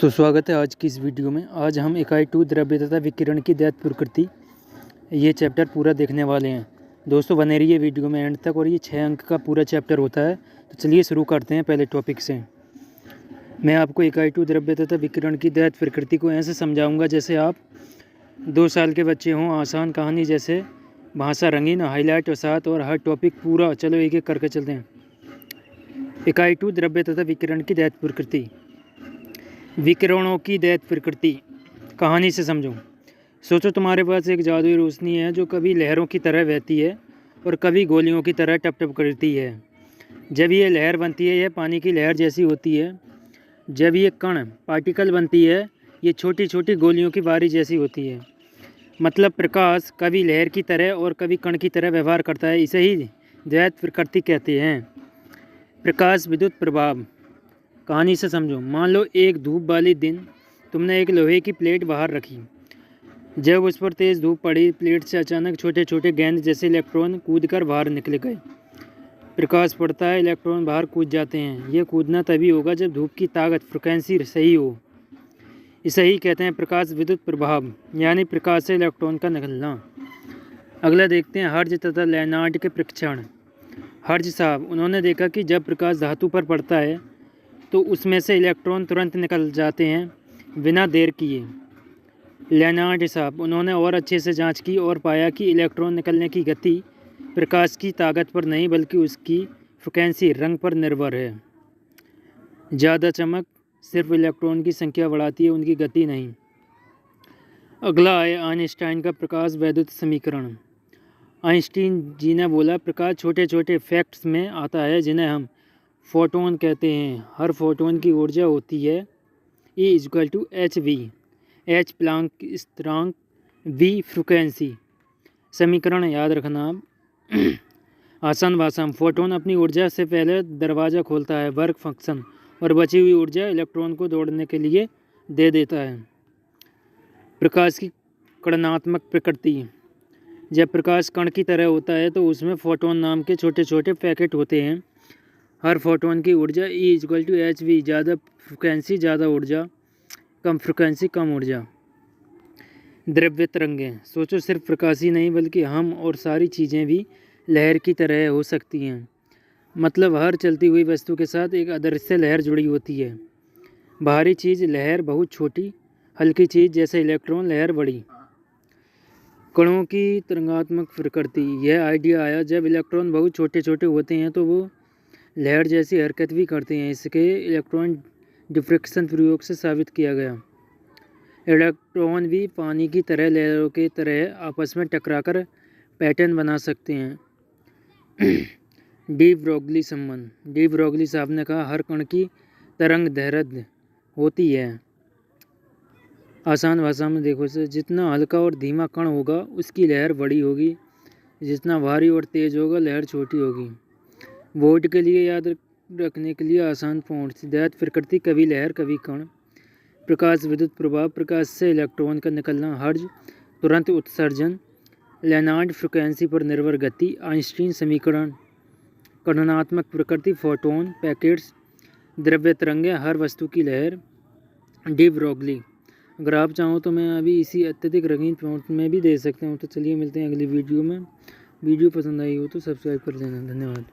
तो स्वागत है आज की इस वीडियो में। आज हम इकाई 2 द्रव्य तथा विकिरण की दैत प्रकृति ये चैप्टर पूरा देखने वाले हैं। दोस्तों बने रहिए वीडियो में एंड तक, और ये 6 अंक का पूरा चैप्टर होता है। तो चलिए शुरू करते हैं पहले टॉपिक से। मैं आपको इकाई 2 द्रव्य तथा विकिरण की दैत प्रकृति को ऐसे समझाऊंगा जैसे आप 2 साल के बच्चे हों। आसान कहानी जैसे, भाषा रंगीन, हाईलाइट वसात और हर टॉपिक पूरा। चलो एक एक करके चलते हैं। इकाई 2 द्रव्य तथा विकिरण की दैत प्रकृति। विकिरणों की दैत प्रकृति कहानी से समझो। सोचो तुम्हारे पास एक जादुई रोशनी है जो कभी लहरों की तरह बहती है और कभी गोलियों की तरह टप टप करती है। जब ये लहर बनती है यह पानी की लहर जैसी होती है। जब ये कण पार्टिकल बनती है ये छोटी छोटी गोलियों की बारी जैसी होती है। मतलब प्रकाश कभी लहर की तरह और कभी कण की तरह व्यवहार करता है। इसे ही दैत प्रकृति कहते हैं। प्रकाश विद्युत प्रभाव कहानी से समझो। मान लो एक धूप वाले दिन तुमने एक लोहे की प्लेट बाहर रखी। जब उस पर तेज़ धूप पड़ी, प्लेट से अचानक छोटे छोटे गेंद जैसे इलेक्ट्रॉन कूदकर बाहर निकल गए। प्रकाश पड़ता है, इलेक्ट्रॉन बाहर कूद जाते हैं। यह कूदना तभी होगा जब धूप की ताकत फ्रिक्वेंसी सही हो। इसे ही कहते हैं प्रकाश विद्युत प्रभाव, यानी प्रकाश से इलेक्ट्रॉन का निकलना। अगला देखते हैं हर्ज तथा लेनार्ड के परीक्षण। हर्ज साहब, उन्होंने देखा कि जब प्रकाश धातु पर पड़ता है तो उसमें से इलेक्ट्रॉन तुरंत निकल जाते हैं बिना देर किए। लेनार्ड साहब, उन्होंने और अच्छे से जांच की और पाया कि इलेक्ट्रॉन निकलने की गति प्रकाश की ताकत पर नहीं बल्कि उसकी फ्रिक्वेंसी रंग पर निर्भर है। ज़्यादा चमक सिर्फ इलेक्ट्रॉन की संख्या बढ़ाती है, उनकी गति नहीं। अगला है आइंस्टाइन का प्रकाश वैद्युत समीकरण। आइंस्टीन जी ने बोला प्रकाश छोटे छोटे फैक्ट्स में आता है जिन्हें हम फोटोन कहते हैं। हर फोटोन की ऊर्जा होती है E=hv। h प्लांक स्थिरांक, v फ्रिक्वेंसी। समीकरण याद रखना आप। आसान भाषा में फोटोन अपनी ऊर्जा से पहले दरवाज़ा खोलता है, वर्क फंक्शन, और बची हुई ऊर्जा इलेक्ट्रॉन को दौड़ने के लिए दे देता है। प्रकाश की कणात्मक प्रकृति। जब प्रकाश कण की तरह होता है तो उसमें फोटोन नाम के छोटे छोटे पैकेट होते हैं। हर फोटोन की ऊर्जा E=hv। ज़्यादा फ्रिक्वेंसी ज़्यादा ऊर्जा, कम फ्रिक्वेंसी कम ऊर्जा। द्रव्य तरंगें। सोचो सिर्फ प्रकाश ही नहीं बल्कि हम और सारी चीज़ें भी लहर की तरह हो सकती हैं। मतलब हर चलती हुई वस्तु के साथ एक अदृश्य लहर जुड़ी होती है। बाहरी चीज़ लहर बहुत छोटी, हल्की चीज़ जैसे इलेक्ट्रॉन लहर बड़ी। कणों की तरंगात्मक प्रकृति। यह आइडिया आया जब इलेक्ट्रॉन बहुत छोटे छोटे होते हैं तो वो लहर जैसी हरकत भी करते हैं। इसके इलेक्ट्रॉन डिफ्रेक्शन प्रयोग से साबित किया गया। इलेक्ट्रॉन भी पानी की तरह लहरों की तरह आपस में टकराकर पैटर्न बना सकते हैं। डी ब्रोगली संबंध। डी ब्रोगली साहब ने कहा हर कण की तरंग दैर्ध्य होती है। आसान भाषा में देखो से, जितना हल्का और धीमा कण होगा उसकी लहर बड़ी होगी, जितना भारी और तेज होगा लहर छोटी होगी। बोर्ड के लिए याद रखने के लिए आसान पॉइंट्स। दैत प्रकृति कभी लहर कभी कण। प्रकाश विद्युत प्रभाव, प्रकाश से इलेक्ट्रॉन का निकलना। हर्ज तुरंत उत्सर्जन। लेनार्ड फ्रिक्वेंसी पर निर्भर गति। आइंस्टीन समीकरण। कणात्मक प्रकृति, फोटोन पैकेट्स। द्रव्य तरंगें, हर वस्तु की लहर। De Broglie. अगर आप चाहो तो मैं अभी इसी अत्यधिक रंगीन पॉइंट में भी दे सकता हूँ। तो चलिए मिलते हैं अगली वीडियो में। वीडियो पसंद आई हो तो सब्सक्राइब कर देना। धन्यवाद।